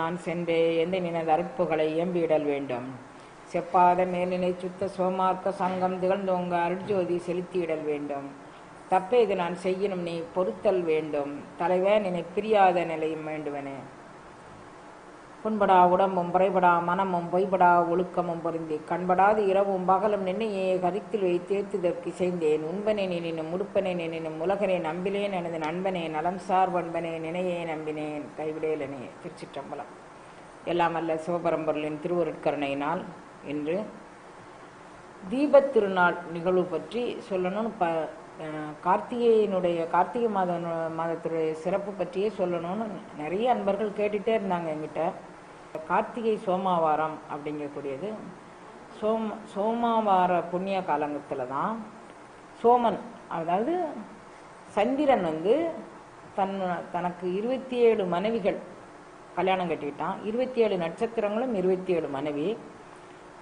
நான் சென்றே எந்த நினது அருட்புகளை இயம்பிடல் வேண்டும். செப்பாத மேலினை சுத்த சோமார்க்க சங்கம் திகழ்ந்தோங்க அருட்ஜோதி செலுத்தியிடல் வேண்டும். தப்பே இது நான் செய்யணும் நீ பொறுத்தல் வேண்டும். தலைவே நினை பிரியாத நிலையும் வேண்டுவனே. புண்படா உடம்பும் புறைபடா மனமும் பொய்படா ஒழுக்கமும் பொருந்தி கண்படாது இரவும் பகலும் நின்னையே கருத்தில் வைத்தேர்த்துதற்கு செய்தேன். உண்பனே நினும் முடுப்பனே நினும் உலகனே நம்பிலேன் எனது நண்பனே நலம் சார் பண்பனே நினையே நம்பினேன் கைவிடேலனே. திருச்சிற்றம்பலம். எல்லாம் அல்ல சிவபரம்பொருளின் திருவருட்கருணையினால் இன்று தீபத் திருநாள் நிகழ்வு பற்றி சொல்லணும்னு கார்த்திகை மாதத்துடைய சிறப்பு பற்றியே சொல்லணும்னு நிறைய அன்பர்கள் கேட்டுகிட்டே இருந்தாங்க என்கிட்ட. கார்த்திகை சோமாவாரம் அப்படிங்கக்கூடியது சோமாவார புண்ணிய காலங்கத்தில் தான் சோமன், அதாவது சந்திரன் தனக்கு 27 மனைவிகள் கல்யாணம் கட்டிக்கிட்டான். 27 நட்சத்திரங்களும் 27 மனைவி.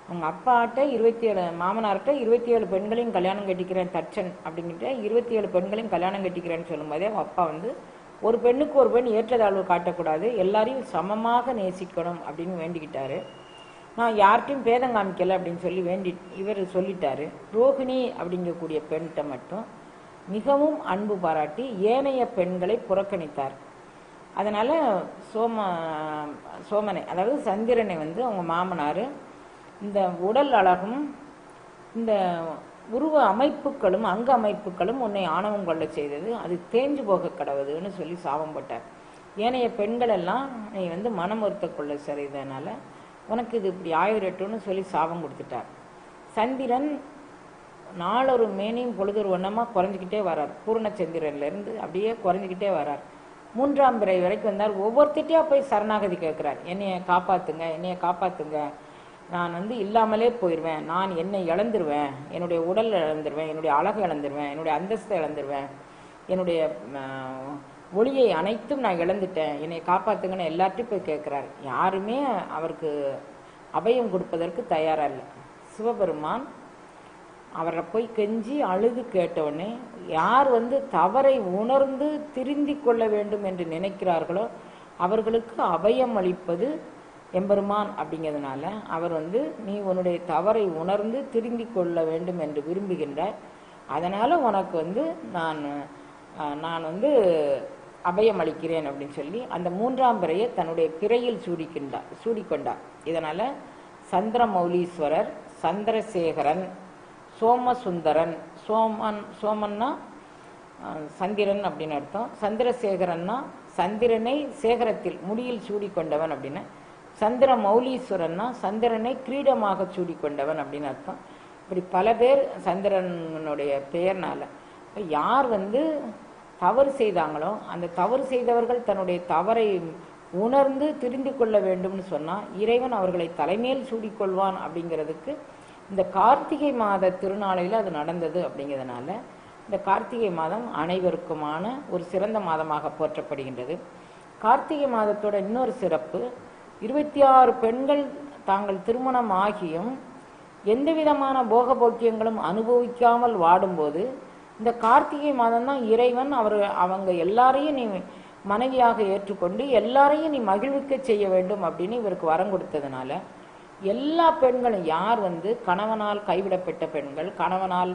அவங்க அப்பாட்ட 27 மாமனார்கிட்ட 27 பெண்களையும் கல்யாணம் கட்டிக்கிறேன் தட்சன் அப்படிங்கிட்ட 27 பெண்களையும் கல்யாணம் கட்டிக்கிறேன்னு சொல்லும்போதே அவங்க அப்பா ஒரு பெண்ணுக்கு ஒரு பெண் ஏற்றதாழ்வு காட்டக்கூடாது, எல்லாரையும் சமமாக நேசிக்கணும் அப்படின்னு வேண்டிக்கிட்டாரு. நான் யார்கிட்டையும் பேதம் காமிக்கலை அப்படின்னு சொல்லி இவர் சொல்லிட்டாரு. ரோஹிணி அப்படிங்கக்கூடிய பெண்கிட்ட மட்டும் மிகவும் அன்பு பாராட்டி ஏனைய பெண்களை புறக்கணித்தார். அதனால சோமனை அதாவது சந்திரனை அவங்க மாமனார் இந்த உடல் அழகும் இந்த உருவ அமைப்புகளும் அங்க அமைப்புகளும் உன்னை ஆணவம் கொள்ள செய்தது, அது தேஞ்சு போக கடவுதுன்னு சொல்லி சாபம் போட்டார். ஏனைய பெண்கள் எல்லாம் நீ மனம் ஒருத்த கொள்ள சரிதனால உனக்கு இது இப்படி ஆயிரட்டும்னு சொல்லி சாபம் கொடுத்துட்டார். சந்திரன் நாளொரு மேனியும் பொழுதொரு ஒன்றமாக குறைஞ்சிக்கிட்டே வரார். பூர்ணச்சந்திரன்லேருந்து அப்படியே குறைஞ்சிக்கிட்டே வரார். 3ஆம் பிறை வரைக்கும் வந்தார். ஒவ்வொருத்திட்டையா போய் சரணாகதி கேட்குறார். என்னைய காப்பாற்றுங்க, நான் இல்லாமலே போயிடுவேன், நான் என்னை இழந்துருவேன், என்னுடைய உடல் இழந்துருவேன், என்னுடைய அழகு இழந்துருவேன், என்னுடைய அந்தஸ்தை இழந்துருவேன், என்னுடைய ஒளியை அனைத்தும் நான் இழந்துட்டேன், என்னை காப்பாற்றுங்கன்னு எல்லார்ட்டையும் போய் கேட்குறாரு. யாருமே அவருக்கு அபயம் கொடுப்பதற்கு தயாராக இல்லை. சிவபெருமான் அவரை போய் கெஞ்சி அழுது கேட்டவுடனே யார் தவறை உணர்ந்து திருந்தி கொள்ள வேண்டும் என்று நினைக்கிறார்களோ அவர்களுக்கு அபயம் அளிப்பது எம்பெருமான் அப்படிங்கிறதுனால அவர் நீ உன்னுடைய தவறை உணர்ந்து திருந்தி கொள்ள வேண்டும் என்று விரும்புகின்றார். அதனால் உனக்கு நான் அபயம் அளிக்கிறேன் அப்படின்னு சொல்லி அந்த 3ஆம் பிறையை தன்னுடைய பிறையில் சூடிக்கொண்டார். இதனால் சந்திரமௌலீஸ்வரர், சந்திரசேகரன், சோமசுந்தரன், சோமன்னா சந்திரன் அப்படின்னு அர்த்தம், சந்திரசேகரன்னா சந்திரனை சேகரத்தில் முடியில் சூடிக்கொண்டவன் அப்படின்னு, சந்திர மௌலீஸ்வரன்னா சந்திரனை கிரீடமாக சூடிக்கொண்டவன் அப்படின்னு அர்த்தம். இப்படி பல பேர் சந்திரனுடைய பெயர்னால யார் தவறு செய்தாங்களோ அந்த தவறு செய்தவர்கள் தன்னுடைய தவறை உணர்ந்து திருந்தி கொள்ள வேண்டும்னு சொன்னால் இறைவன் அவர்களை தலைமையில் சூடிக்கொள்வான் அப்படிங்கிறதுக்கு இந்த கார்த்திகை மாத திருநாளையில் அது நடந்தது. அப்படிங்கிறதுனால இந்த கார்த்திகை மாதம் அனைவருக்குமான ஒரு சிறந்த மாதமாக போற்றப்படுகின்றது. கார்த்திகை மாதத்தோட இன்னொரு சிறப்பு, 26 பெண்கள் தாங்கள் திருமணம் ஆகியும் எந்த விதமான போக போக்கியங்களும் அனுபவிக்காமல் வாடும்போது இந்த கார்த்திகை மாதம் தான் இறைவன் அவங்க எல்லாரையும் நீ மனைவியாக ஏற்றுக்கொண்டு எல்லாரையும் நீ மகிழ்விக்க செய்ய வேண்டும் அப்படின்னு இவருக்கு வரம் கொடுத்ததுனால எல்லா பெண்களும் யார் கணவனால் கைவிடப்பட்ட பெண்கள், கணவனால்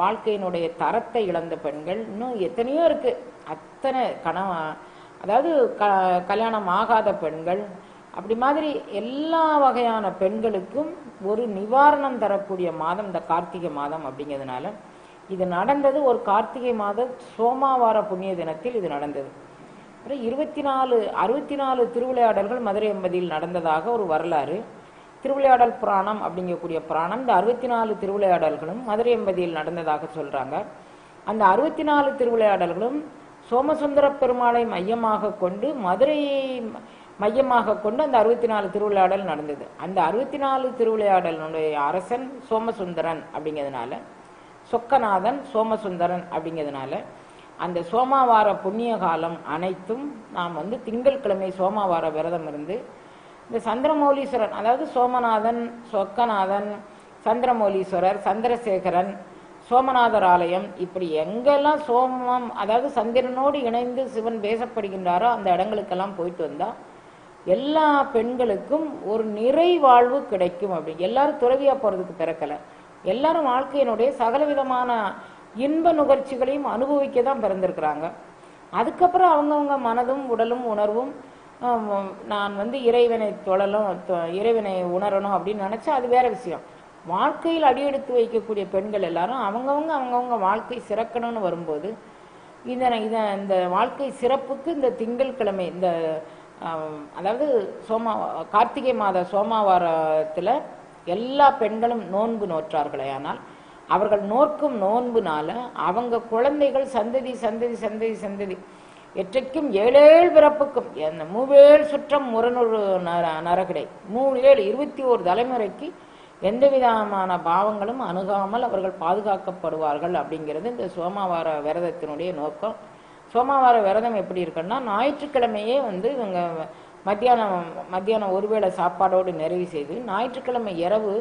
வாழ்க்கையினுடைய தரத்தை இழந்த பெண்கள், இன்னும் எத்தனையோ இருக்கு, அத்தனை அதாவது கல்யாணம் ஆகாத பெண்கள், அப்படி மாதிரி எல்லா வகையான பெண்களுக்கும் ஒரு நிவாரணம் தரக்கூடிய மாதம் இந்த கார்த்திகை மாதம். அப்படிங்கிறதுனால இது நடந்தது ஒரு கார்த்திகை மாத சோமாவார புண்ணிய தினத்தில் இது நடந்தது. 64 திருவிளையாடல்கள் மதுரை எம்பதியில் நடந்ததாக ஒரு வரலாறு. திருவிளையாடல் புராணம் அப்படிங்கக்கூடிய புராணம் இந்த 64 திருவிளையாடல்களும் மதுரை எம்பதியில் நடந்ததாக சொல்றாங்க. அந்த 64 திருவிளையாடல்களும் சோமசுந்தர பெருமாளை மையமாக கொண்டு மதுரையை மையமாக கொண்டு அந்த 64 திருவிளையாடல் நடந்தது. அந்த 64 திருவிளையாடலுடைய அரசன் சோமசுந்தரன் அப்படிங்கிறதுனால, சொக்கநாதன் சோமசுந்தரன் அப்படிங்கிறதுனால அந்த சோமாவார புண்ணிய காலம் அனைத்தும் நாம் திங்கட்கிழமை சோமாவார விரதம் இருந்து இந்த சந்திரமௌலீஸ்வரன், அதாவது சோமநாதன், சொக்கநாதன், சந்திரமௌலீஸ்வரர், சந்திரசேகரன், சோமநாதர் ஆலயம், இப்படி எங்கெல்லாம் சோமம் அதாவது சந்திரனோடு இணைந்து சிவன் பேசப்படுகின்றாரோ அந்த இடங்களுக்கெல்லாம் போயிட்டு வந்தால் எல்லா பெண்களுக்கும் ஒரு நிறைவாழ்வு கிடைக்கும். அப்படி எல்லாரும் துறவியா போறதுக்கு பிறக்கல, எல்லாரும் வாழ்க்கையினுடைய சகலவிதமான இன்ப நுகர்ச்சிகளையும் அனுபவிக்க தான் பிறந்திருக்கிறாங்க. அதுக்கப்புறம் அவங்கவுங்க மனதும் உடலும் உணர்வும் நான் இறைவனை தொழலும் இறைவனை உணரணும் அப்படின்னு நினைச்சா அது வேற விஷயம். வாழ்க்கையில் அடியெடுத்து வைக்கக்கூடிய பெண்கள் எல்லாரும் அவங்கவுங்க வாழ்க்கை சிறக்கணும்னு வரும்போது இந்த வாழ்க்கை சிறப்புக்கு இந்த திங்கட்கிழமை இந்த அதாவது கார்த்திகை மாத சோமவாரத்தில் எல்லா பெண்களும் நோன்பு நோற்றார்களே. ஆனால் அவர்கள் நோக்கும் நோன்புனால அவங்க குழந்தைகள் சந்ததி சந்ததி சந்ததி சந்ததி எற்றைக்கும் 7 பிறப்புக்கும் மூவேழு சுற்றம் முரணொரு நரகிடை 21 தலைமுறைக்கு எந்த விதமான பாவங்களும் அணுகாமல் அவர்கள் பாதுகாக்கப்படுவார்கள் அப்படிங்கிறது இந்த சோமவார விரதத்தினுடைய நோக்கம். சோமவார விரதம் எப்படி இருக்குன்னா, ஞாயிற்றுக்கிழமையே இவங்க மத்தியானம் ஒருவேளை சாப்பாடோடு நிறைவு செய்து ஞாயிற்றுக்கிழமை இரவு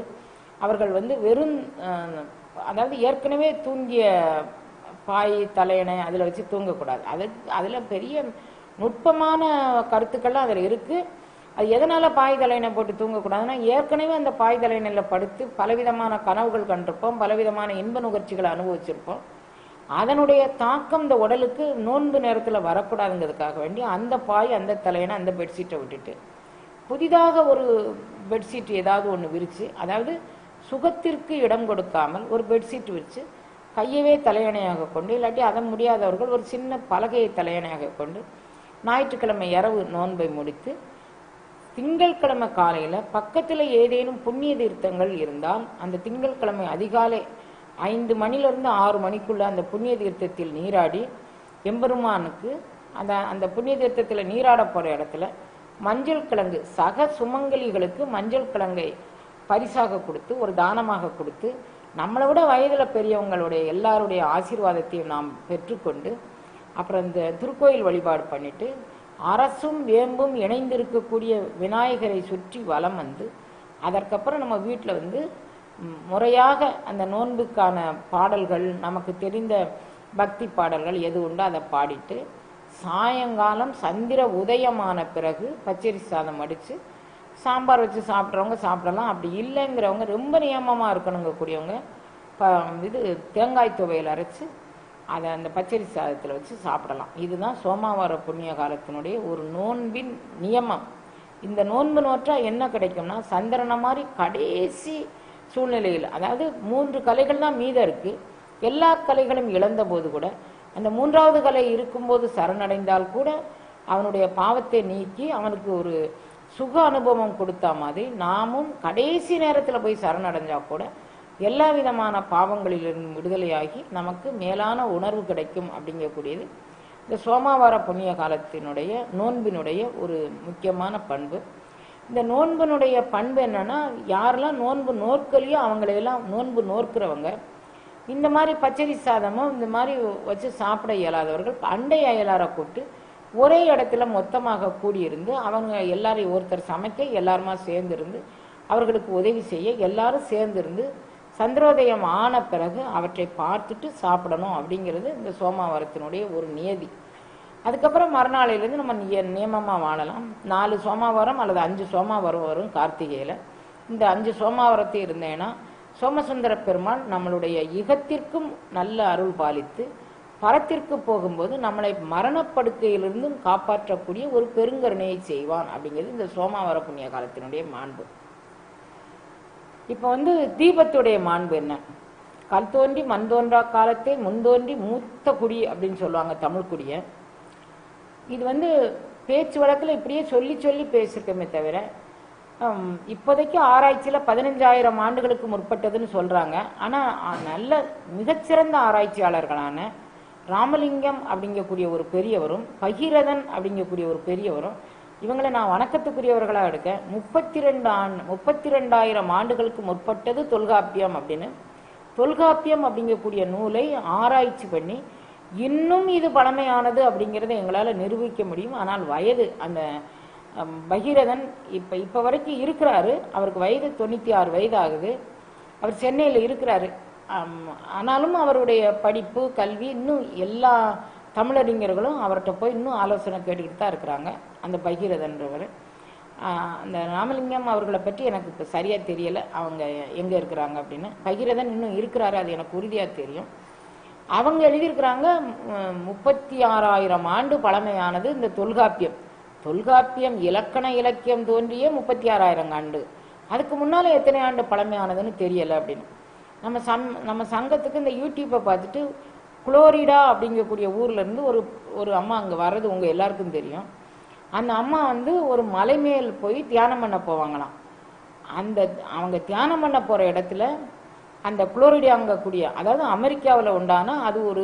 அவர்கள் வெறும் அதாவது ஏற்கனவே தூங்கிய பாய் தலையணை அதில் வச்சு தூங்கக்கூடாது. அதில் பெரிய நுட்பமான கருத்துக்கள்லாம் அதில் இருக்குது. அது எதனால் பாய் தலையணை போட்டு தூங்கக்கூடாதுன்னா, ஏற்கனவே அந்த பாய் தலையணையில் படுத்து பலவிதமான கனவுகள் கண்டிருப்போம், பலவிதமான இன்ப நுகர்ச்சிகளை அனுபவிச்சிருப்போம். அதனுடைய தாக்கம் இந்த உடலுக்கு நோன்பு நேரத்தில் வரக்கூடாதுங்கிறதுக்காக வேண்டி அந்த பாய் அந்த தலையணை அந்த பெட்ஷீட்டை விட்டுட்டு புதிதாக ஒரு பெட்ஷீட் ஏதாவது ஒன்று விரித்து, அதாவது சுகத்திற்கு இடம் கொடுக்காமல் ஒரு பெட்ஷீட் விரித்து கையவே தலையணையாக கொண்டு, இல்லாட்டி அதை முடியாதவர்கள் ஒரு சின்ன பலகையை தலையணையாக கொண்டு ஞாயிற்றுக்கிழமை இரவு நோன்பை முடித்து திங்கட்கிழமை காலையில் பக்கத்தில் ஏதேனும் புண்ணிய தீர்த்தங்கள் இருந்தால் அந்த திங்கட்கிழமை அதிகாலை 5 மணிலிருந்து 6 மணிக்குள்ள அந்த புண்ணிய தீர்த்தத்தில் நீராடி எம்பெருமானுக்கு அந்த புண்ணிய தீர்த்தத்தில் நீராட போகிற இடத்துல மஞ்சள் கிழங்கு சக சுமங்கலிகளுக்கு மஞ்சள் கிழங்கை பரிசாக கொடுத்து ஒரு தானமாக கொடுத்து நம்மளை விட வயதில் பெரியவங்களுடைய எல்லாருடைய ஆசீர்வாதத்தையும் நாம் பெற்றுக்கொண்டு அப்புறம் இந்த திருக்கோயில் வழிபாடு பண்ணிட்டு அரசும் வேம்பும் இணைந்திருக்கக்கூடிய விநாயகரை சுற்றி வலம் அதற்கப்புறம் நம்ம வீட்டில் முறையாக அந்த நோன்புக்கான பாடல்கள் நமக்கு தெரிந்த பக்தி பாடல்கள் எது உண்டோ அதை பாடிட்டு சாயங்காலம் சந்திர உதயமான பிறகு பச்சரி சாதம் அடித்து சாம்பார் வச்சு சாப்பிட்றவங்க சாப்பிடலாம். அப்படி இல்லைங்கிறவங்க ரொம்ப நியமமாக இருக்கணுங்க கூடியவங்க தேங்காய் துவையல் அரைச்சி அதை அந்த பச்சரி சாதத்தில் வச்சு சாப்பிடலாம். இதுதான் சோமவார புண்ணிய காலத்தினுடைய ஒரு நோன்பின் நியமம். இந்த நோன்பு நோற்றா என்ன கிடைக்கும்னா, சந்திரனை மாதிரி கடைசி சூழ்நிலையில், அதாவது 3 கலைகள் தான் மீதம் இருக்கு, எல்லா கலைகளும் இழந்த போது கூட அந்த 3வது கலை இருக்கும்போது சரணடைந்தால் கூட அவனுடைய பாவத்தை நீக்கி அவனுக்கு ஒரு சுக அனுபவம் கொடுத்தா மாதிரி நாமும் கடைசி நேரத்தில் போய் சரணடைஞ்சா கூட எல்லா விதமான பாவங்களிலிருந்து விடுதலையாகி நமக்கு மேலான உணர்வு கிடைக்கும் அப்படிங்கக்கூடியது இந்த சோமவார புண்ணிய காலத்தினுடைய நோன்பினுடைய ஒரு முக்கியமான பண்பு. இந்த நோன்பினுடைய பண்பு என்னன்னா, யாரெல்லாம் நோன்பு நோற்கலையோ அவங்களையெல்லாம் நோன்பு நோற்கிறவங்க இந்த மாதிரி பச்சரி சாதமும் இந்த மாதிரி வச்சு சாப்பிட இயலாதவர்கள் அண்டை அயலாரை கூப்பிட்டு ஒரே இடத்துல மொத்தமாக கூடியிருந்து அவங்க எல்லாரையும் ஒருத்தர் சமைக்க எல்லாருமா சேர்ந்திருந்து அவர்களுக்கு உதவி செய்ய எல்லாரும் சேர்ந்திருந்து சந்திரோதயம் ஆன பிறகு அவற்றை பார்த்துட்டு சாப்பிடணும் அப்படிங்கிறது இந்த சோமவாரத்தினுடைய ஒரு நியதி. அதுக்கப்புறம் மறுநாளையிலேருந்து நம்ம நியமமாக வாழலாம். 4 சோமவாரம் அல்லது 5 சோமவாரம் வரும் கார்த்திகையில். இந்த 5 சோமவாரத்தை இருந்தேன்னா சோமசுந்தர பெருமாள் நம்மளுடைய யுகத்திற்கும் நல்ல அருள் பாலித்து பரத்திற்கு போகும்போது நம்மளை மரணப்படுக்கையிலிருந்தும் காப்பாற்றக்கூடிய ஒரு பெருங்கருணையை செய்வான் அப்படிங்கிறது இந்த சோமவார புண்ணிய காலத்தினுடைய மாண்பு. இப்போ தீபத்துடைய மாண்பு என்ன? கல் தோன்றி மண் தோன்றா காலத்தை முன்தோன்றி மூத்த குடி அப்படின்னு சொல்லுவாங்க தமிழ் குடிய. இது பேச்சு வழக்கில் இப்படியே சொல்லி சொல்லி பேசியிருக்கமே தவிர இப்போதைக்கு ஆராய்ச்சியில் 15,000 ஆண்டுகளுக்கு முற்பட்டதுன்னு சொல்கிறாங்க. ஆனால் நல்ல மிகச்சிறந்த ஆராய்ச்சியாளர்களான ராமலிங்கம் அப்படிங்கக்கூடிய ஒரு பெரியவரும் பகீரதன் அப்படிங்கக்கூடிய ஒரு பெரியவரும் இவங்களை நான் வணக்கத்துக்குரியவர்களாக எடுக்க 32,000 ஆண்டுகளுக்கு முற்பட்டது தொல்காப்பியம் அப்படின்னு தொல்காப்பியம் அப்படிங்கக்கூடிய நூலை ஆராய்ச்சி பண்ணி இன்னும் இது பழமையானது அப்படிங்கிறத எங்களால் நிரூபிக்க முடியும். ஆனால் வயது அந்த பகீரதன் இப்போ வரைக்கும் இருக்கிறாரு. அவருக்கு வயது 96 வயது ஆகுது. அவர் சென்னையில் இருக்கிறாரு. ஆனாலும் அவருடைய படிப்பு கல்வி இன்னும் எல்லா தமிழறிஞர்களும் அவர்கிட்ட போய் இன்னும் ஆலோசனை கேட்டுக்கிட்டு தான் இருக்கிறாங்க. அந்த பகீரதன்றவர் அந்த ராமலிங்கம் அவர்களை பற்றி எனக்கு இப்போ சரியாக தெரியலை, அவங்க எங்கே இருக்கிறாங்க அப்படின்னு. பகீரதன் இன்னும் இருக்கிறாரு, அது எனக்கு உறுதியாக தெரியும். அவங்க எழுதியிருக்கிறாங்க 36,000 ஆண்டு பழமையானது இந்த தொல்காப்பியம். தொல்காப்பியம் இலக்கண இலக்கியம் தோன்றிய 36,000 ஆண்டு. அதுக்கு முன்னால எத்தனை ஆண்டு பழமையானதுன்னு தெரியலை அப்படின்னு. நம்ம சங்கத்துக்கு இந்த யூடியூப்பை பார்த்துட்டு குளோரிடா அப்படிங்கக்கூடிய ஊர்ல இருந்து ஒரு அம்மா அங்கே வர்றது உங்க எல்லாருக்கும் தெரியும். அந்த அம்மா வந்து ஒரு மலை மேல் போய் தியானம் பண்ண போவாங்களாம். அவங்க தியானம் பண்ண போற இடத்துல அந்த குளோரிடாங்கக்கூடிய, அதாவது அமெரிக்காவில் உண்டான அது ஒரு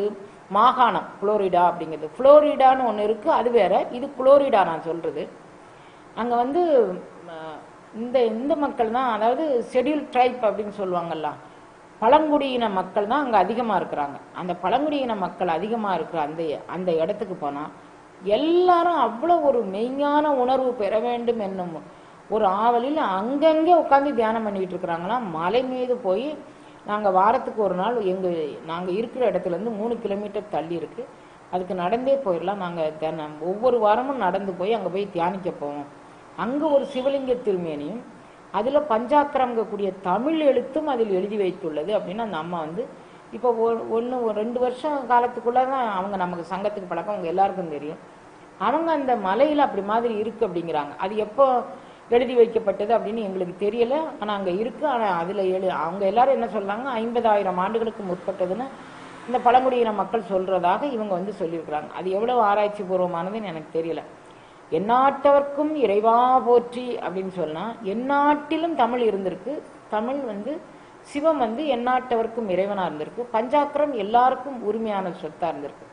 மாகாணம் குளோரிடா அப்படிங்கிறது. புளோரிடான்னு ஒன்று இருக்கு, அது வேற. இது குளோரிடா நான் சொல்றது. அங்க வந்து இந்த மக்கள் தான், அதாவது ஷெட்யூல் ட்ரைப் அப்படின்னு சொல்லுவாங்கல்ல, பழங்குடியின மக்கள் தான் அங்கே அதிகமாக இருக்கிறாங்க. அந்த பழங்குடியின மக்கள் அதிகமாக இருக்கிற அந்த இடத்துக்கு போனால் எல்லாரும் அவ்வளோ ஒரு மெய்ஞான உணர்வு பெற வேண்டும் என்னும் ஒரு ஆவலில் அங்கங்கே உட்காந்து தியானம் பண்ணிட்டு இருக்கிறாங்களாம். மலை மீது போய் நாங்கள் வாரத்துக்கு ஒரு நாள் நாங்கள் இருக்கிற இடத்துலேருந்து 3 கிலோமீட்டர் தள்ளி இருக்குது, அதுக்கு நடந்தே போயிடலாம். நாங்கள் ஒவ்வொரு வாரமும் நடந்து போய் அங்கே போய் தியானிக்க போவோம். அங்கே ஒரு சிவலிங்க திருமேனியும் அதில் பஞ்சாக்கரங்கக்கூடிய தமிழ் எழுத்தும் அதில் எழுதி வைத்துள்ளது அப்படின்னு அந்த அம்மா வந்து இப்போ 2 வருஷம் காலத்துக்குள்ளே தான் அவங்க நமக்கு சங்கத்துக்கு பழக்கம், அவங்க எல்லாருக்கும் தெரியும். அவங்க அந்த மலையில் அப்படி மாதிரி இருக்குது அப்படிங்கிறாங்க. அது எப்போ எழுதி வைக்கப்பட்டது அப்படின்னு எங்களுக்கு தெரியலை, ஆனால் அங்கே இருக்குது. ஆனால் அதில் அவங்க எல்லாரும் என்ன சொல்கிறாங்க, 50,000 ஆண்டுகளுக்கு முற்பட்டதுன்னு இந்த பழங்குடியின மக்கள் சொல்கிறதாக இவங்க வந்து சொல்லியிருக்கிறாங்க. அது எவ்வளோ ஆராய்ச்சி பூர்வமானதுன்னு எனக்கு தெரியல. எந்நாட்டவர்க்கும் இறைவா போற்றி அப்படின்னு சொன்னால் எந்நாட்டிலும் தமிழ் இருந்திருக்கு. தமிழ் வந்து சிவம் வந்து எந்நாட்டவர்க்கும் இறைவனாக இருந்திருக்கு. பஞ்சாக்கரம் எல்லாருக்கும் உரிமையான சொத்தாக இருந்திருக்கு.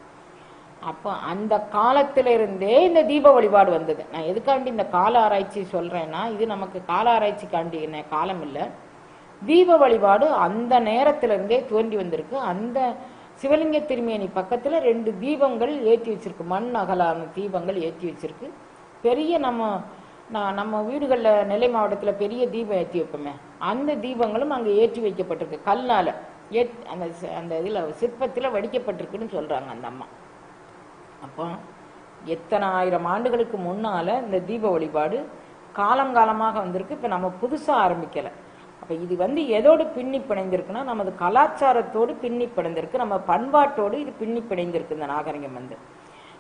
அப்போ அந்த காலத்திலிருந்தே இந்த தீப வழிபாடு வந்தது. நான் எதுக்காண்டி இந்த கால ஆராய்ச்சி சொல்றேன்னா, இது நமக்கு கால ஆராய்ச்சிக்காண்டி காலம் இல்லை. தீப வழிபாடு அந்த நேரத்திலிருந்தே தோன்றி வந்திருக்கு. அந்த சிவலிங்க திருமேனி பக்கத்துல 2 தீபங்கள் ஏற்றி வச்சிருக்கு, மண் அகலான தீபங்கள் ஏற்றி வச்சிருக்கு. பெரிய நம்ம வீடுகளில் நெல்லை மாவட்டத்தில் பெரிய தீபம் ஏற்றி வைப்போமே, அந்த தீபங்களும் அங்கே ஏற்றி வைக்கப்பட்டிருக்கு. கல்லால் அந்த இதில் சிற்பத்தில் வடிக்கப்பட்டிருக்குன்னு சொல்றாங்க அந்த அம்மா. அப்போ எத்தனை ஆயிரம் ஆண்டுகளுக்கு முன்னால இந்த தீப வழிபாடு காலங்காலமாக வந்திருக்கு. இப்போ நம்ம புதுசாக ஆரம்பிக்கலை. அப்போ இது வந்து எதோடு பின்னி பிணைந்திருக்குன்னா, நமது கலாச்சாரத்தோடு பின்னி பிணைந்திருக்கு, நம்ம பண்பாட்டோடு இது பின்னி பிணைந்திருக்கு இந்த நாகரிகம் வந்து.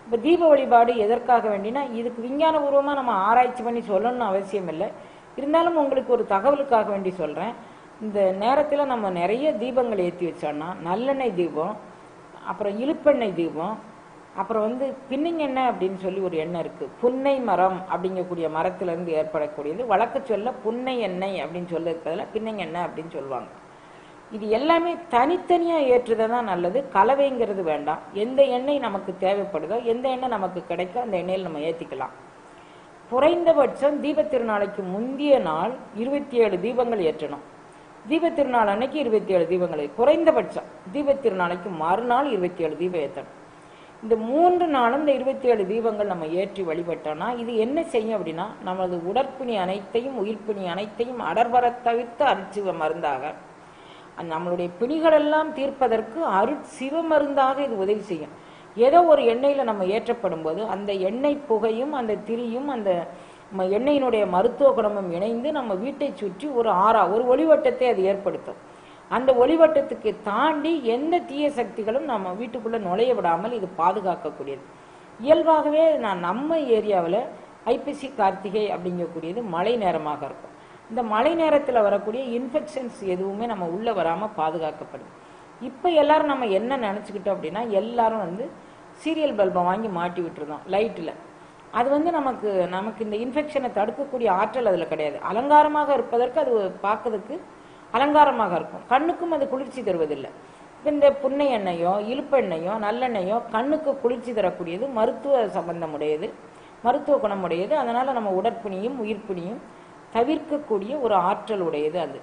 இப்போ தீப வழிபாடு எதற்காக வேண்டினா, இதுக்கு விஞ்ஞானபூர்வமாக நம்ம ஆராய்ச்சி பண்ணி சொல்லணும்னு அவசியம் இல்லை. இருந்தாலும் உங்களுக்கு ஒரு தகவலுக்காக வேண்டி சொல்கிறேன். இந்த நேரத்தில் நம்ம நிறைய தீபங்கள் ஏற்றி வச்சோன்னா, நல்லெண்ணெய் தீபம், அப்புறம் இழுப்பெண்ணெய் தீபம், அப்புறம் வந்து பின்னிங்கெண்ணெய் அப்படின்னு சொல்லி ஒரு எண்ணெய் இருக்குது. புன்னை மரம் அப்படிங்கக்கூடிய மரத்திலிருந்து ஏற்படக்கூடியது. வழக்கு சொல்ல புன்னை எண்ணெய் அப்படின்னு சொல்லிருக்கிறதுல பின்னிங்கெண்ணெய் அப்படின்னு சொல்லுவாங்க. இது எல்லாமே தனித்தனியாக ஏற்றுதை தான் நல்லது, கலவைங்கிறது வேண்டாம். எந்த எண்ணெய் நமக்கு தேவைப்படுதோ, எந்த எண்ணெய் நமக்கு கிடைக்கோ அந்த எண்ணெயில் நம்ம ஏற்றிக்கலாம். குறைந்தபட்சம் தீபத்திருநாளைக்கு முந்தைய நாள் 27 தீபங்கள் ஏற்றணும். தீபத்திருநாள் அன்னைக்கு 27 தீபங்கள், குறைந்தபட்சம். தீபத்திருநாளைக்கு மறுநாள் 27 தீபம் ஏற்றணும். இந்த 3 நாளும் இந்த 27 தீபங்கள் நம்ம ஏற்றி வழிபட்டோம்னா இது என்ன செய்யும் அப்படின்னா, நமது உடற்பிணி அனைத்தையும் உயிர்ப்பிணி அனைத்தையும் அடர்வர தவிர்த்து அருட்சிவ மருந்தாக, நம்மளுடைய பிணிகளெல்லாம் தீர்ப்பதற்கு அருட்சிவ மருந்தாக இது உதவி செய்யும். ஏதோ ஒரு எண்ணெயில் நம்ம ஏற்றப்படும் போது அந்த எண்ணெய் புகையும் அந்த திரியும் அந்த எண்ணெயினுடைய மருத்துவ குணமும் இணைந்து நம்ம வீட்டை சுற்றி ஒரு ஒளிவட்டத்தை அது ஏற்படுத்தும். அந்த ஒளிவட்டத்துக்கு தாண்டி எந்த தீய சக்திகளும் நம்ம வீட்டுக்குள்ள நுழைய விடாமல் இது பாதுகாக்கக்கூடியது. இயல்பாகவே நம்ம ஏரியாவில் ஐப்பசி கார்த்திகை அப்படிங்கக்கூடியது மழை நேரமாக இருக்கும். இந்த மழை நேரத்தில் வரக்கூடிய இன்ஃபெக்ஷன்ஸ் எதுவுமே நம்ம உள்ளே வராமல் பாதுகாக்கப்படும். இப்போ எல்லாரும் நம்ம என்ன நினச்சிக்கிட்டோம் அப்படின்னா, எல்லாரும் வந்து சீரியல் பல்பை வாங்கி மாட்டி விட்டுருந்தோம் லைட்டில். அது வந்து நமக்கு இந்த இன்ஃபெக்ஷனை தடுக்கக்கூடிய ஆற்றல் அதில் கிடையாது. அலங்காரமாக இருப்பதற்கு அது பார்க்கறதுக்கு அலங்காரமாக இருக்கும், கண்ணுக்கும் அது குளிர்ச்சி தருவதில்லை. இந்த புன்னை எண்ணெயோ இழுப்பெண்ணெயோ நல்லெண்ணெயோ கண்ணுக்கு குளிர்ச்சி தரக்கூடியது, மருத்துவ சம்பந்தம் உடையது, மருத்துவ குணம் உடையது. அதனால் நம்ம உடற்பிணியும் உயிர்ப்பிணியும் தவிர்க்கக்கூடிய ஒரு ஆற்றல் உடையது அது.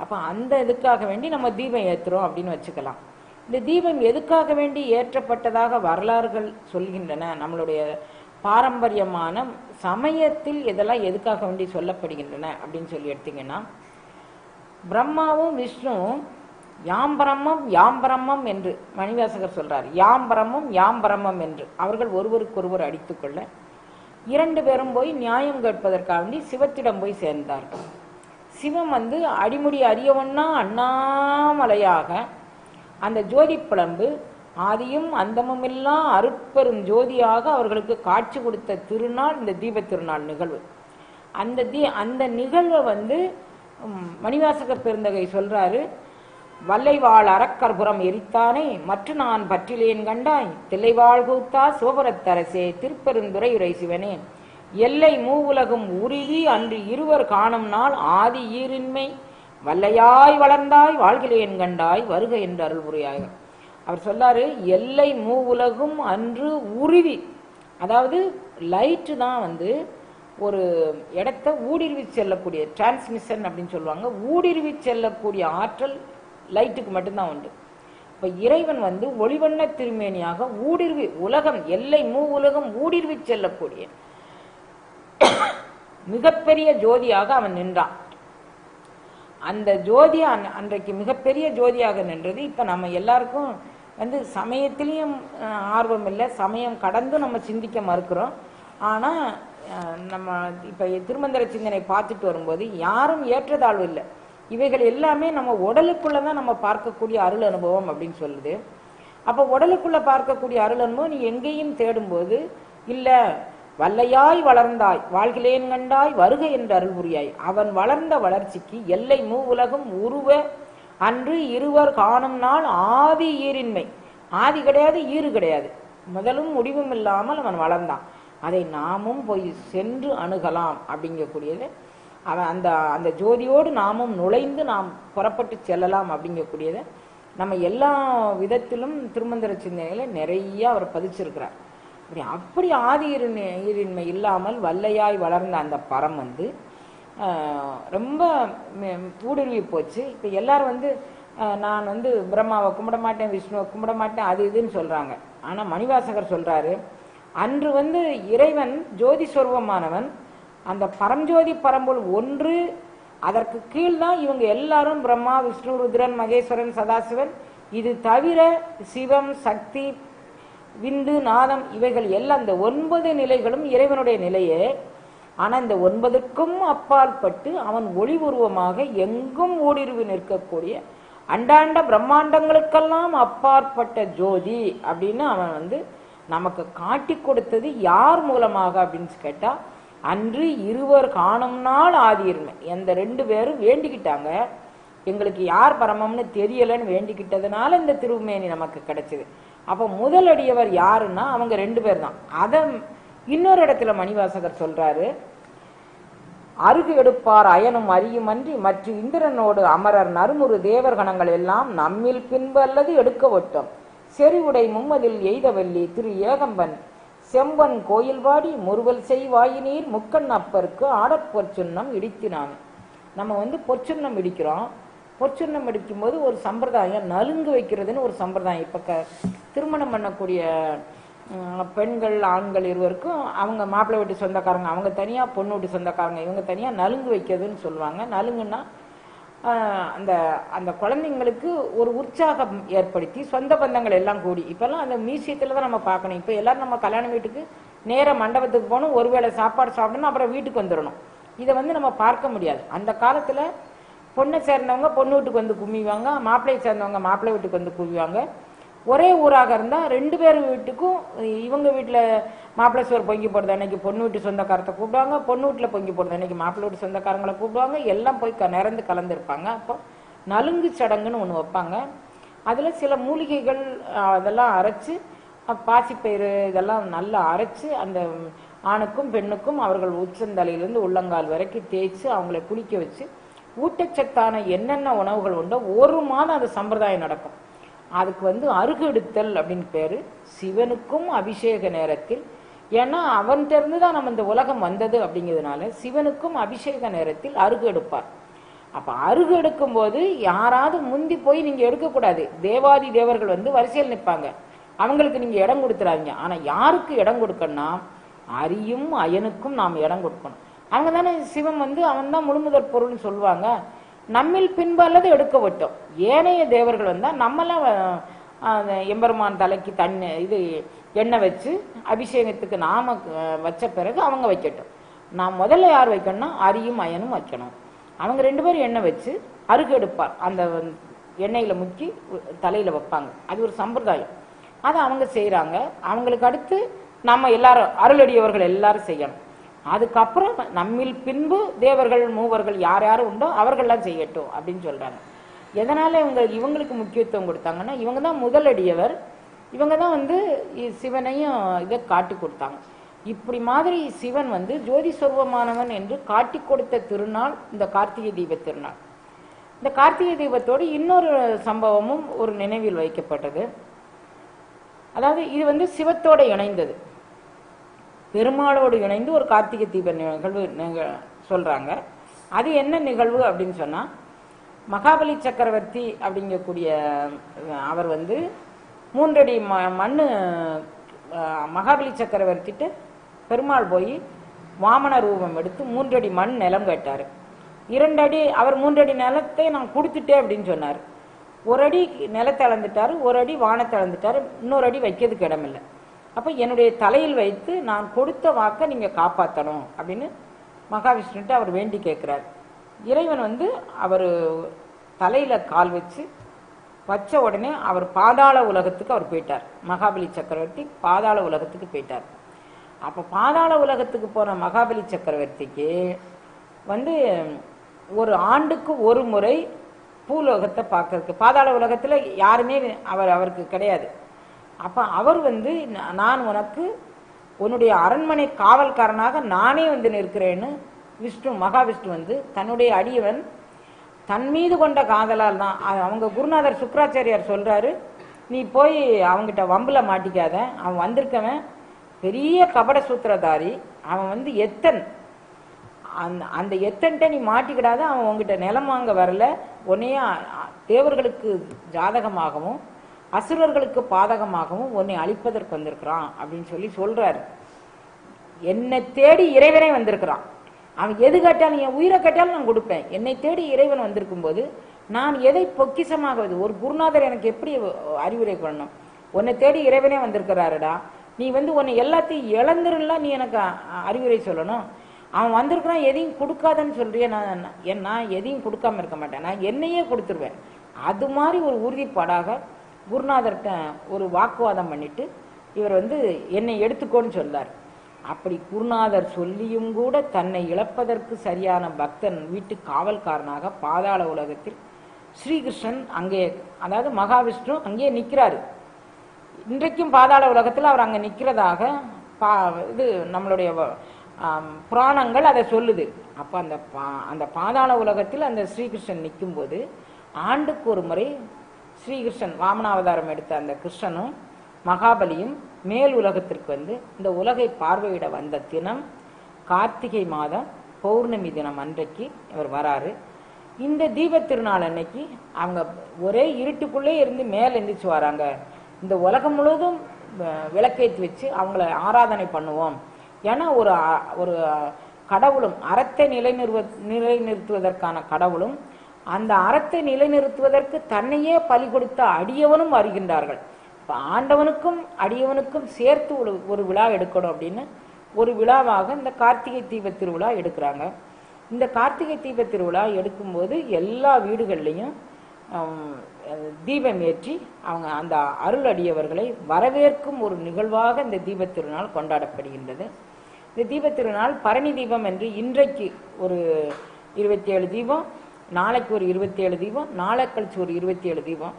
அப்போ அந்த இதுக்காக வேண்டி நம்ம தீபம் ஏற்றுறோம் அப்படின்னு வச்சுக்கலாம். இந்த தீபம் எதுக்காக வேண்டி ஏற்றப்பட்டதாக வரலாறுகள் சொல்கின்றன, நம்மளுடைய பாரம்பரியமான சமயத்தில் இதெல்லாம் எதுக்காக வேண்டி சொல்லப்படுகின்றன அப்படின்னு சொல்லி எடுத்தீங்கன்னா, பிரம்மாவும் விஷ்ணுவும் யாம் பிரம்மம் யாம் பிரம்மம் என்று மணிவாசகர் சொல்றார். யாம் பிரம்மம் யாம் பிரம்மம் என்று அவர்கள் ஒருவருக்கொருவர் அடித்துக்கொள்ள 2 பேரும் போய் நியாயம் கேட்பதற்காக வேண்டி சிவத்திடம் போய் சேர்ந்தார்கள். சிவம் வந்து அடிமுடி அறியவன்னா அண்ணாமலையாக அந்த ஜோதி பிளம்பு ஆதியும் அந்தமுமில்லா அருட்பெரும் ஜோதியாக அவர்களுக்கு காட்சி கொடுத்த திருநாள் இந்த தீப திருநாள் நிகழ்வு. அந்த நிகழ்வை வந்து மணிவாசக பெருந்தகை சொல்றாரு, வல்லைவாழ் அறக்கற்புறம் எரித்தானே மற்ற நான் பற்றிலேன் கண்டாய் தில்லைவாழ் கூத்தா சிவபுரத்தரசே திருப்பெருந்துறை உரை சிவனே எல்லை மூவுலகும் உருவி அன்று இருவர் காணும் நாள் ஆதி ஈரின்மை வல்லையாய் வளர்ந்தாய் வாழ்கிலேன் கண்டாய் வருக என்று அருள் புரியாய். அவர் சொல்லாரு, எல்லை மூவுலகும் அன்று உருவி, அதாவது லைட்டு தான் வந்து ஒரு இடத்த ஊடுருவி செல்லக்கூடிய டிரான்ஸ்மிஷன் அப்படின்னு சொல்லுவாங்க. ஊடுருவி செல்லக்கூடிய ஆற்றல் லைட்டுக்கு மட்டும்தான் உண்டு. இப்ப இறைவன் வந்து ஒளிவண்ண திருமேனியாக ஊடுருவி உலகம் எல்லை மூவுலகம் ஊடுருவி செல்லக்கூடிய மிகப்பெரிய ஜோதியாக அவன் நின்றான். அந்த ஜோதி அன்றைக்கு மிகப்பெரிய ஜோதியாக நின்றது. இப்ப நம்ம எல்லாருக்கும் வந்து சமயத்திலையும் ஆர்வம் இல்லை, சமயம் கடந்து நம்ம சிந்திக்க மறுக்கிறோம். ஆனா நம்ம இப்ப திருமந்திர சிந்தனை பார்த்துட்டு வரும்போது யாரும் ஏற்றதாழ்வு இல்லை. இவைகள் எல்லாமே நம்ம உடலுக்குள்ளதான் நம்ம பார்க்கக்கூடிய அருள் அனுபவம் அப்படின்னு சொல்லுது. அப்ப உடலுக்குள்ள பார்க்கக்கூடிய அருள் அனுபவம் நீ எங்கேயும் தேடும்போது இல்ல, வல்லையாய் வளர்ந்தாய் வாழ்கிலேன் கண்டாய் வருக என்று அருள் புரியாய். அவன் வளர்ந்த வளர்ச்சிக்கு எல்லை மூவுலகம் உருவ அன்று இருவர் காணும் நாள் ஆதி ஈரின்மை. ஆதி கிடையாது, ஈறு கிடையாது, முதலும் முடிவும் இல்லாமல் அவன் வளர்ந்தான். அதை நாமும் போய் சென்று அணுகலாம் அப்படிங்கக்கூடியது. அவன் அந்த ஜோதியோடு நாமும் நுழைந்து நாம் புறப்பட்டு செல்லலாம் அப்படிங்கக்கூடியது நம்ம எல்லா விதத்திலும் திருமந்திர சிந்தனையில நிறைய அவர் பதிச்சிருக்கிறார். அப்படி ஆதி ஈரின்மை இல்லாமல் வல்லையாய் வளர்ந்த அந்த பரம் வந்து ரொம்ப ஊடுருவி போச்சு. இப்ப எல்லாரும் வந்து நான் வந்து பிரம்மாவை கும்பிட மாட்டேன், விஷ்ணுவை கும்பிட மாட்டேன், அது இதுன்னு சொல்றாங்க. ஆனா மணிவாசகர் சொல்றாரு, அன்று வந்து இறைவன் ஜோதி சொருபமானவன், அந்த பரஞ்சோதி பரம்பொருள் ஒன்று, அதற்கு கீழ்தான் இவங்க எல்லாரும் பிரம்மா விஷ்ணு ருத்ரன் மகேஸ்வரன் சதாசிவன். இது தவிர சிவம் சக்தி விந்து நாதம் இவைகள் எல்லாம் இந்த 9 நிலைகளும் இறைவனுடைய நிலையே. ஆனா இந்த 9க்கும் அப்பால் பட்டு அவன் ஒளி உருவமாக எங்கும் ஊடுருவி நிற்கக்கூடிய அண்டாண்ட பிரம்மாண்டங்களுக்கெல்லாம் அப்பாற்பட்ட ஜோதி அப்படின்னு அவன் வந்து நமக்கு காட்டி கொடுத்தது யார் மூலமாக அப்படின்னு கேட்டா, அன்று இருவர் காணும் நாள் ஆதியிருமை. அந்த 2 பேரும் வேண்டிக்கிட்டாங்க, எங்களுக்கு யார் பரமம்னு தெரியலன்னு வேண்டிக்கிட்டதுனால இந்த திருமேனி நமக்கு கிடைச்சது. அப்ப முதலடியவர் யாருன்னா அவங்க 2 பேர் தான். அத இன்னொரு இடத்துல மணிவாசகர் சொல்றாரு, அருகு எடுப்பார் அயனும் அறியும் அன்றி மற்ற இந்திரனோடு அமரர் நறுமுறு தேவர் கணங்கள் எல்லாம் நம்மில் பின்பு அல்லது எடுக்க ஒட்டும் செறிவுடை மும்மதில் எய்தவல்லி திரு ஏகம்பன் செம்பன் கோயில்வாடி முறுவல் செய் வாயினீர் முக்கண் அப்பருக்கு ஆடற்பொற்சுன்னம் இடித்தினான். நம்ம வந்து பொற்சுன்னம் இடிக்கிறோம். பொற்சுன்னம் இடிக்கும் போது ஒரு சம்பிரதாயம், நலுங்கு வைக்கிறதுன்னு ஒரு சம்பிரதாயம். இப்ப திருமணம் பண்ணக்கூடிய பெண்கள் ஆண்கள் இருவருக்கும் அவங்க மாப்பிள்ளை வீட்டு சொந்தக்காரங்க அவங்க தனியா, பொண்ணு வீட்டு சொந்தக்காரங்க இவங்க தனியா நலுங்கு வைக்கிறதுன்னு சொல்லுவாங்க. நலுங்குன்னா அந்த அந்த குழந்தைங்களுக்கு ஒரு உற்சாகம் ஏற்படுத்தி சொந்த பந்தங்கள் எல்லாம் கூடி, இப்பெல்லாம் அந்த மியூசியத்துல தான் நம்ம பார்க்கணும். இப்ப எல்லாரும் நம்ம கல்யாண வீட்டுக்கு நேர மண்டபத்துக்கு போகணும், ஒருவேளை சாப்பாடு சாப்பிடணும், அப்புறம் வீட்டுக்கு வந்துடணும். இதை வந்து நம்ம பார்க்க முடியாது. அந்த காலத்துல பொண்ணை சேர்ந்தவங்க பொண்ணு வீட்டுக்கு வந்து கும்மிவாங்க, மாப்பிள்ளையை சேர்ந்தவங்க மாப்பிள்ளை வீட்டுக்கு வந்து குவிவாங்க. ஒரே ஊராக இருந்தா 2 பேர் வீட்டுக்கும், இவங்க வீட்டுல மாப்பிள்ளை சோறு பொங்கி போடுறது அன்னைக்கு பொண்ணு வீட்டு சொந்தக்காரத்தை கூப்பிடுவாங்க, பொண்ணு வீட்டுல பொங்கி போடுறது அன்னைக்கு மாப்பிள்ளை வீட்டு சொந்தக்காரங்களை கூப்பிடுவாங்க. எல்லாம் போய் நிறந்து கலந்துருப்பாங்க. அப்போ நலுங்கு சடங்குன்னு ஒண்ணு வைப்பாங்க. அதுல சில மூலிகைகள் அதெல்லாம் அரைச்சு, பாசிப்பயிறு இதெல்லாம் நல்லா அரைச்சு அந்த ஆணுக்கும் பெண்ணுக்கும் அவர்கள் உச்சந்தலையிலிருந்து உள்ளங்கால் வரைக்கும் தேய்ச்சி அவங்களை குளிக்க வச்சு ஊட்டச்சத்தான என்னென்ன உணவுகள் உண்டோ 1 மாதம் அது சம்பிரதாயம் நடக்கும். அதுக்கு வந்து அருகு எடுத்தல் அப்படின்னு பேரு. சிவனுக்கும் அபிஷேக நேரத்தில், ஏன்னா அவன்கிட்ட இருந்துதான் நம்ம இந்த உலகம் வந்தது அப்படிங்கிறதுனால சிவனுக்கும் அபிஷேக நேரத்தில் அருகு எடுப்பார். அப்ப அருகு எடுக்கும் போது யாராவது முந்தி போய் நீங்க எடுக்கக்கூடாது. தேவாதி தேவர்கள் வந்து வரிசையில் நிற்பாங்க, அவங்களுக்கு நீங்க இடம் கொடுத்துறாதீங்க. ஆனா யாருக்கு இடம் கொடுக்கணும்னா அரியும் அயனுக்கும் நாம் இடம் கொடுக்கணும். அவங்க தானே சிவன் வந்து அவன் தான் முழுமுதற் பொருள்னு சொல்லுவாங்க. நம்மில் பின்பு அல்லது எடுக்க விட்டோம். ஏனைய தேவர்கள் வந்தா நம்மளாம் எம்பெருமான் தலைக்கு இது எண்ணெய் வச்சு அபிஷேகத்துக்கு நாம வச்ச பிறகு அவங்க வைக்கட்டும். நான் முதல்ல யார் வைக்கணும்னா அரியும் அயனும் வைக்கணும். அவங்க 2 பேரும் எண்ணெய் வச்சு அருகு எடுப்பார், அந்த எண்ணெயில முக்கி தலையில வைப்பாங்க. அது ஒரு சம்பிரதாயம், அதை அவங்க செய்யறாங்க. அவங்களுக்கு அடுத்து நம்ம எல்லாரும் அருளடியவர்கள் எல்லாரும் செய்யணும். அதுக்கப்புறம் நம்மில் பின்பு தேவர்கள் மூவர்கள் யார் யாரும் உண்டோ அவர்கள்லாம் செய்யட்டும் அப்படின்னு சொல்றாங்க. எதனால இவங்களுக்கு முக்கியத்துவம் கொடுத்தாங்கன்னா, இவங்க தான் முதலடியவர், இவங்க தான் சிவனையும் இதை காட்டி கொடுத்தாங்க. இப்படி மாதிரி சிவன் ஜோதி சொருபமானவன் என்று காட்டி கொடுத்த திருநாள் இந்த கார்த்திகை தீப திருநாள். இந்த கார்த்திகை தீபத்தோடு இன்னொரு சம்பவமும் ஒரு நினைவில் வைக்கப்பட்டது. அதாவது இது சிவத்தோட இணைந்தது, பெருமாளோடு இணைந்து ஒரு கார்த்திகை தீப நிகழ்வு சொல்றாங்க. அது என்ன நிகழ்வு அப்படின்னு சொன்னா, மகாபலி சக்கரவர்த்தி அப்படிங்கக்கூடிய அவர் 3 அடி மண்ணு மகாபலி சக்கரவர்த்திட்டு பெருமாள் போய் வாமன ரூபம் எடுத்து 3 அடி மண் நிலம் கேட்டாரு. 2 அடி அவர் 3 அடி நிலத்தை நான் கொடுத்துட்டேன் அப்படின்னு சொன்னார். 1 அடி நிலத்தை அளந்துட்டாரு, 1 அடி வானத்தை அளந்துட்டாரு, இன்னொரு அடி வைக்கிறதுக்கு இடமில்லை. அப்ப என்னுடைய தலையில் வைத்து நான் கொடுத்த வாக்கை நீங்க காப்பாற்றணும் அப்படின்னு மகாவிஷ்ணுட்டு அவர் வேண்டி கேட்கிறார். இறைவன் அவர் தலையில கால் வச்ச உடனே அவர் பாதாள உலகத்துக்கு அவர் போயிட்டார். மகாபலி சக்கரவர்த்தி பாதாள உலகத்துக்கு போயிட்டார். அப்ப பாதாள உலகத்துக்கு போன மகாபலி சக்கரவர்த்திக்கு ஒரு ஆண்டுக்கு ஒரு முறை பூலோகத்தை பார்க்கறதுக்கு, பாதாள உலகத்துல யாருமே அவருக்கு கிடையாது. அப்ப அவர் நான் உனக்கு உன்னுடைய அரண்மனை காவல்காரனாக நானே நிற்கிறேன்னு விஷ்ணு மகாவிஷ்ணு தன்னுடைய அடியவன் தன் மீது கொண்ட காதலால் தான். அவங்க குருநாதர் சுக்கராச்சாரியார் சொல்றாரு, நீ போய் அவங்கிட்ட வம்புல மாட்டிக்காத, அவன் வந்திருக்கவன் பெரிய கபட சூத்திரதாரி, அவன் எத்தன், அந்த எத்தன்ட்ட நீ மாட்டிக்கிடாத, அவன் உங்ககிட்ட நிலம் வாங்க வரல, உன்னைய தேவர்களுக்கு ஜாதகமாகவும் அசுரர்களுக்கு பாதகமாகவும் உன்னை அழிப்பதற்கு வந்திருக்கிறான் அப்படின்னு சொல்றாரு. என்னை தேடி இறைவனே வந்திருக்கிறான். அவன் எது கேட்டாலும், என் உயிரை கேட்டாலும் நான் கொடுப்பேன். என்னை தேடி இறைவன் வந்திருக்கும் போது நான் எதை பொக்கிசமாக, ஒரு குருநாதர் எனக்கு எப்படி அறிவுரை பண்ணணும்? உன்னை தேடி இறைவனே வந்திருக்கிறாருடா, நீ உன்னை எல்லாத்தையும் இழந்துருல, நீ எனக்கு அறிவுரை சொல்லணும். அவன் வந்திருக்கிறான், எதையும் கொடுக்காதன்னு சொல்றிய, நான் எதையும் கொடுக்காம இருக்க மாட்டேன், நான் என்னையே கொடுத்துருவேன். அது மாதிரி ஒரு உறுதிப்பாடாக குருநாதர்கிட்ட ஒரு வாக்குவாதம் பண்ணிட்டு இவர் என்னை எடுத்துக்கோன்னு சொல்லார். அப்படி குருநாதர் சொல்லியும் கூட தன்னை இழப்பதற்கு சரியான பக்தன் வீட்டு காவல்காரனாக பாதாள உலகத்தில் ஸ்ரீகிருஷ்ணன் அங்கே, அதாவது மகாவிஷ்ணு அங்கே நிற்கிறாரு. இன்றைக்கும் பாதாள உலகத்தில் அவர் அங்கே நிற்கிறதாக இது நம்மளுடைய புராணங்கள் அதை சொல்லுது. அப்போ அந்த பாதாள உலகத்தில் அந்த ஸ்ரீகிருஷ்ணன் நிற்கும் போது ஆண்டுக்கு ஒரு முறை ஸ்ரீகிருஷ்ணன் வாமனாவதாரம் எடுத்த அந்த கிருஷ்ணனும் மகாபலியும் மேல் உலகத்திற்கு இந்த உலகை பார்வையிட வந்த தினம் கார்த்திகை மாதம் பௌர்ணமி தினம் அன்றைக்கு இவர் வராரு. இந்த தீப திருநாள் அன்னைக்கு அவங்க ஒரே இருட்டுக்குள்ளே இருந்து மேல் எந்திரிச்சு வராங்க. இந்த உலகம் முழுவதும் விளக்கேற்றி வச்சு அவங்கள ஆராதனை பண்ணுவோம். ஏன்னா ஒரு கடவுளும் அறத்தை நிலைநிறுத்துவதற்கான கடவுளும் அந்த அறத்தை நிலைநிறுத்துவதற்கு தன்னையே பலி கொடுத்த அடியவனும் வருகின்றார்கள். இப்போ ஆண்டவனுக்கும் அடியவனுக்கும் சேர்த்து ஒரு விழா எடுக்கணும் அப்படின்னு ஒரு விழாவாக இந்த கார்த்திகை தீப திருவிழா எடுக்கிறாங்க. இந்த கார்த்திகை தீப திருவிழா எடுக்கும்போது எல்லா வீடுகள்லையும் தீபம் ஏற்றி அவங்க அந்த அருள் அடியவர்களை வரவேற்கும் ஒரு நிகழ்வாக இந்த தீப திருநாள் கொண்டாடப்படுகின்றது. இந்த தீப திருநாள் பரணி தீபம் என்று இன்றைக்கு ஒரு 27 தீபம், நாளைக்கு ஒரு 27 தீபம், நாளை கழிச்சு ஒரு 27 தீபம்.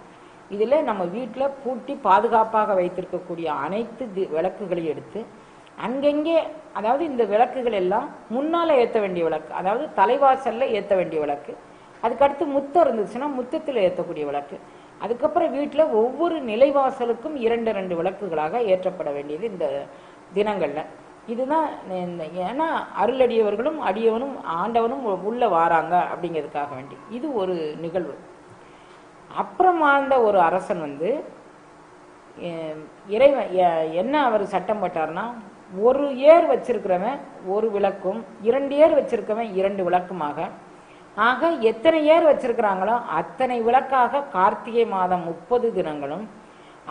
இதில் நம்ம வீட்டில் பூட்டி பாதுகாப்பாக வைத்திருக்கக்கூடிய அனைத்து விளக்குகளையும் எடுத்து அங்கங்கே, அதாவது இந்த விளக்குகள் எல்லாம் முன்னால் ஏற்ற வேண்டிய விளக்கு, அதாவது தலைவாசலில் ஏற்ற வேண்டிய விளக்கு, அதுக்கடுத்து முத்தம் இருந்துச்சுன்னா முத்தத்தில் ஏற்றக்கூடிய விளக்கு, அதுக்கப்புறம் வீட்டில் ஒவ்வொரு நிலைவாசலுக்கும் 2 விளக்குகளாக ஏற்றப்பட வேண்டியது இந்த தினங்களில். இதுதான் ஏன்னா அருளடியவர்களும் அடியவனும் ஆண்டவனும் உள்ள வாராங்க அப்படிங்கிறதுக்காக வேண்டி இது ஒரு நிகழ்வு. அப்புறம் வாழ்ந்த ஒரு அரசன் இறைவன் என்ன அவர் சட்டம் போட்டார்னா, ஒரு ஏர் வச்சிருக்கிறவன் ஒரு விளக்கும், 2 ஏர் வச்சிருக்கவன் 2 விளக்குமாக, ஆக எத்தனை ஏர் வச்சிருக்கிறாங்களோ அத்தனை விளக்காக கார்த்திகை மாதம் 30 தினங்களும்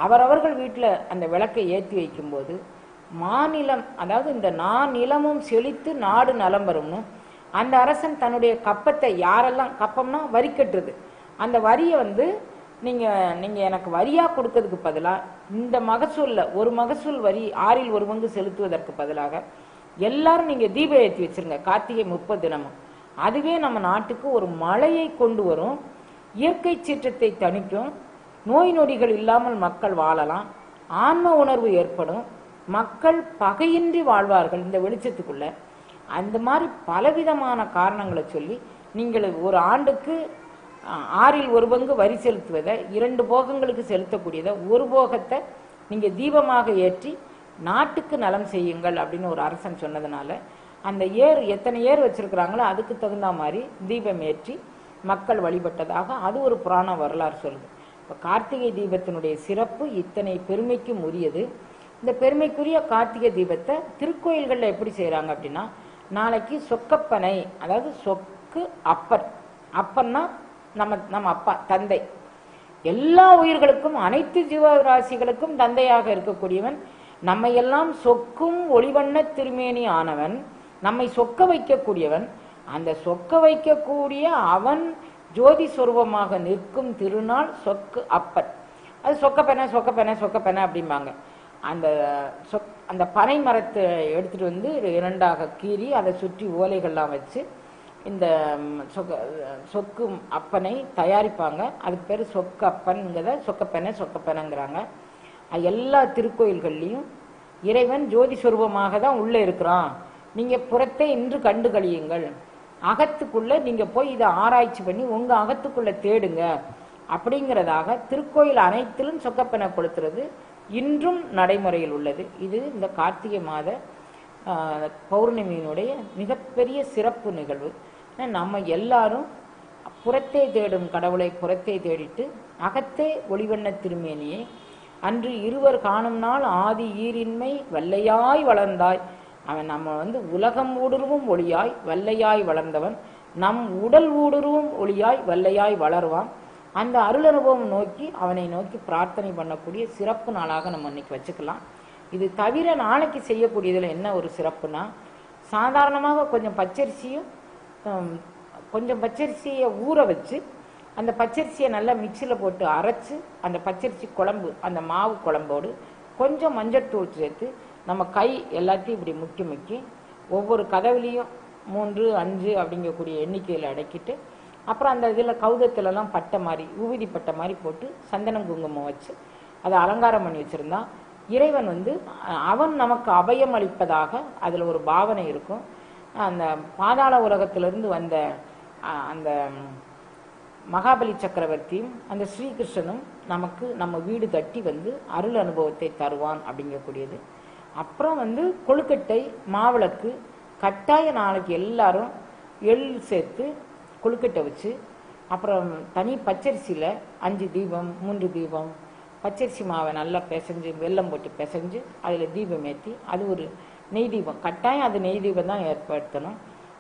அவரவர்கள் வீட்டில் அந்த விளக்கை ஏற்றி வைக்கும்போது மாநிலம், அதாவது இந்த நிலமும் செழித்து நாடு நலம் வரும்னு அந்த அரசன் தன்னுடைய கப்பத்தை, யாரெல்லாம் கப்பம்னா வரி கட்டுறது, அந்த வரியை வந்து நீங்க எனக்கு வரியா கொடுக்கறதுக்கு பதிலாக இந்த மகசூல்ல ஒரு மகசூல் வரி 6ல் 1 பங்கு செலுத்துவதற்கு பதிலாக எல்லாரும் நீங்க தீபம் ஏற்றி வச்சிருங்க கார்த்திகை 30 தினமும். அதுவே நம்ம நாட்டுக்கு ஒரு மழையை கொண்டு வரும், இயற்கை சீற்றத்தை தணிக்கும், நோய் நொடிகள் இல்லாமல் மக்கள் வாழலாம், ஆன்ம உணர்வு ஏற்படும், மக்கள் பகையின்றி வாழ்வார்கள் இந்த வெளிச்சத்துக்குள்ள. அந்த மாதிரி பலவிதமான காரணங்களை சொல்லி நீங்கள் ஒரு ஆண்டுக்கு 6ல் 1 பங்கு வரி செலுத்துவதை 2 போகங்களுக்கு செலுத்தக்கூடியதை 1 போகத்தை நீங்க தீபமாக ஏற்றி நாட்டுக்கு நலம் செய்யுங்கள் அப்படின்னு ஒரு அரசன் சொன்னதுனால அந்த எத்தனை ஏர் வச்சிருக்கிறாங்களோ அதுக்கு தகுந்த மாதிரி தீபம் ஏற்றி மக்கள் வழிபட்டதாக அது ஒரு புராண வரலாறு சொல்லுது. இப்போ கார்த்திகை தீபத்தினுடைய சிறப்பு இத்தனை பெருமைக்கும் உரியது. இந்த பெருமைக்குரிய கார்த்திகை தீபத்தை திருக்கோயில்களில் எப்படி செய்கிறாங்க அப்படின்னா, நாளைக்கு சொக்கப்பனை, அதாவது சொக்கு அப்பன், அப்பன்னா நம்ம அப்பா தந்தை, எல்லா உயிர்களுக்கும் அனைத்து ஜீவராசிகளுக்கும் தந்தையாக இருக்கக்கூடியவன், நம்மை எல்லாம் சொக்கும் ஒளிவண்ண திருமேனி ஆனவன், நம்மை சொக்க வைக்கக்கூடியவன். அந்த சொக்க வைக்கக்கூடிய அவன் ஜோதி சொரூபமாக நிற்கும் திருநாள் சொக்கு அப்பன். அது சொக்கப்பென சொக்கப்பென சொக்கப்பென அப்படிம்பாங்க. அந்த பனை மரத்தை எடுத்துட்டு வந்து 2ஆக கீறி அதை சுற்றி ஓலைகள்லாம் வச்சு இந்த சொக்கு அப்பனை தயாரிப்பாங்க. அதுக்கு பேர் சொக்கு அப்பன்கிறத சொக்கப்பென சொக்கப்பெனங்கிறாங்க. எல்லா திருக்கோயில்கள்லையும் இறைவன் ஜோதி சொரூபமாக தான் உள்ளே இருக்கிறான், நீங்க புறத்தை இன்று கண்டு கழியுங்கள், அகத்துக்குள்ள நீங்க போய் இதை ஆராய்ச்சி பண்ணி உங்க அகத்துக்குள்ள தேடுங்க அப்படிங்கிறதாக திருக்கோயில் அனைத்திலும் சொக்கப்பென கொளுத்துறது இன்றும் நடைமுறையில் உள்ளது. இது இந்த கார்த்திகை மாத பௌர்ணமியினுடைய மிகப்பெரிய சிறப்பு நிகழ்வு. நம்ம எல்லாரும் புறத்தே தேடும் கடவுளை புறத்தே தேடிட்டு அகத்தே ஒளிவண்ண திருமேனியை அன்று இருவர் காணும் நாள் ஆதி ஈரின்மை வல்லையாய் வளர்ந்தாய். அவன் நம்ம உலகம் ஊடுருவும் ஒளியாய் வல்லையாய் வளர்ந்தவன், நம் உடல் ஊடுருவும் ஒளியாய் வல்லையாய் வளருவான். அந்த அருள் அனுபவம் நோக்கி அவனை நோக்கி பிரார்த்தனை பண்ணக்கூடிய சிறப்பு நாளாக நம்ம இன்னைக்கு வச்சுக்கலாம். இது தவிர நாளைக்கு செய்யக்கூடியதில் என்ன ஒரு சிறப்புனா, சாதாரணமாக கொஞ்சம் பச்சரிசியை ஊற வச்சு அந்த பச்சரிசியை நல்லா மிக்சியில் போட்டு அரைச்சு அந்த பச்சரிசி குழம்பு, அந்த மாவு குழம்போடு கொஞ்சம் மஞ்சள் சேர்த்து நம்ம கை எல்லாத்தையும் இப்படி முக்கி ஒவ்வொரு கதவுலையும் 3, 5 அப்படிங்கக்கூடிய எண்ணிக்கையில் அடக்கிட்டு, அப்புறம் அந்த இதில் கௌதத்துலலாம் பட்டை மாதிரி ஊவிதி பட்டை மாதிரி போட்டு சந்தனம் குங்குமம் வச்சு அதை அலங்காரம் பண்ணி வச்சுருந்தா இறைவன் அவன் நமக்கு அபயம் அளிப்பதாக அதில் ஒரு பாவனை இருக்கும். அந்த பாதாள உலகத்திலிருந்து வந்த அந்த மகாபலி சக்கரவர்த்தியும் அந்த ஸ்ரீகிருஷ்ணனும் நமக்கு நம்ம வீடு தட்டி அருள் அனுபவத்தை தருவான் அப்படிங்கக்கூடியது. அப்புறம் கொழுக்கட்டை மாவிளக்கு கட்டாய நாளைக்கு எல்லாரும் எள் சேர்த்து கொழுக்கட்டை வச்சு, அப்புறம் தனி பச்சரிசியில் 5 தீபம் 3 தீபம் பச்சரிசி மாவை நல்லா பிசைஞ்சு வெல்லம் போட்டு பிசைஞ்சு அதில் தீபம் ஏற்றி, அது ஒரு நெய் தீபம் கட்டாயம், அது நெய் தீபம் தான் ஏற்படுத்தணும்.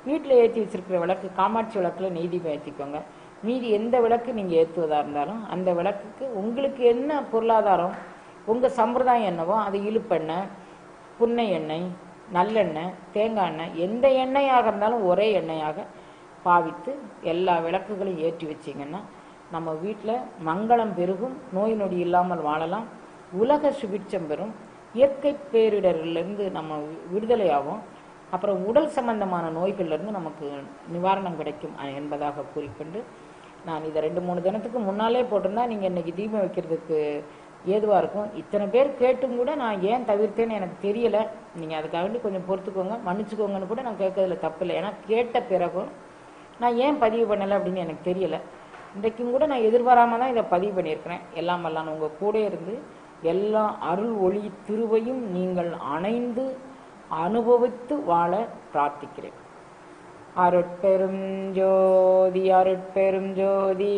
வீட்டில் ஏற்றி வச்சிருக்கிற விளக்கு காமாட்சி விளக்கில் நெய் தீபம் ஏற்றிக்கோங்க. மீதி எந்த விளக்கு நீங்கள் ஏற்றுவதாக இருந்தாலும் அந்த விளக்குக்கு உங்களுக்கு என்ன பொருளாதாரம், உங்கள் சம்பிரதாயம் என்னவோ அது இழுப்பெண்ணெய், புன்னை எண்ணெய், நல்லெண்ணெய், தேங்காய் எண்ணெய், எந்த எண்ணெயாக இருந்தாலும் ஒரே எண்ணெயாக பாவித்து எல்லா விளக்குகளையும் ஏற்றி வச்சிங்கன்னா நம்ம வீட்டில் மங்களம் பெருகும், நோய் நொடி இல்லாமல் வாழலாம், உலக சுபிட்சம் பெறும், இயற்கை பேரிடரிலிருந்து நம்ம விடுதலை ஆகும், அப்புறம் உடல் சம்பந்தமான நோய்கள்லேருந்து நமக்கு நிவாரணம் கிடைக்கும் என்பதாக கூறிக்கொண்டு, நான் இதை 2-3 தினத்துக்கு முன்னாலே போட்டிருந்தா நீங்கள் இன்றைக்கி தீபம் வைக்கிறதுக்கு ஏதுவாக இருக்கும். இத்தனை பேர் கேட்டும் கூட நான் ஏன் தவிர்த்தேன்னு எனக்கு தெரியலை. நீங்கள் அதுக்காக கொஞ்சம் பொறுத்துக்கோங்க, மன்னிச்சுக்கோங்கன்னு கூட நான் கேட்கறதுல தப்பில்லை. ஏன்னா கேட்ட பிறகும் நான் ஏன் பதிவு பண்ணலை அப்படின்னு எனக்கு தெரியலை. இன்றைக்கும் கூட நான் எதிர்பாராமல் தான் இதை பதிவு பண்ணியிருக்கிறேன். எல்லாம் வல்லான் உங்கள் கூட இருந்து எல்லா அருள் ஒளி திருவையும் நீங்கள் அணைந்து அனுபவித்து வாழ பிரார்த்திக்கிறேன். அருட்பெரும் ஜோதி அருட்பெரும் ஜோதி.